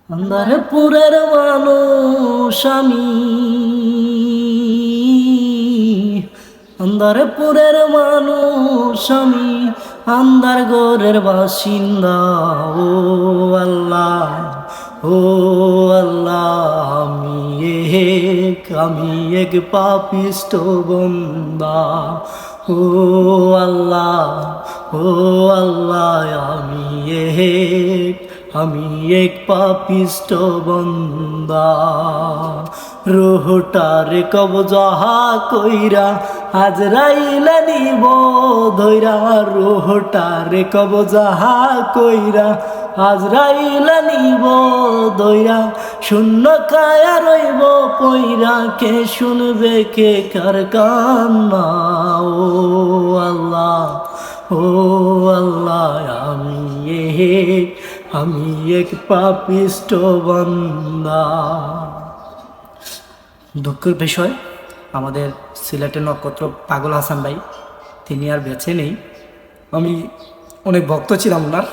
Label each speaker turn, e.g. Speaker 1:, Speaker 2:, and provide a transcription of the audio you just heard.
Speaker 1: আন্দারপুরের মানুষ আমি, আন্দারপুরের মানুষ আমি, আন্দার গোরের বাসিন্দা। ও আল্লাহ, ও আল্লাহ, আমি এক পাপিষ্ট বান্দা। ও আল্লাহ, ও আল্লাহ, আমি এক পাপিষ্ট বান্দা। রোহটারে কবজা কইরা আজরাইলে নিব ধইরা, রোহটারে কবজা কইরা আজরাইলে নিব ধইরা, শূন্য কায়া রইব পইরা, কে শুনবে কে কার কান্না। ও আল্লাহ, ও আল্লাহ, আমি এক পাপিষ্ট বান্দা। দুঃখের বিষয়, আমাদের সিলেটের নক্ষত্র পাগল হাসান ভাই, তিনি আর বেঁচে নেই। আমি অনেক ভক্ত ছিলাম ওনার।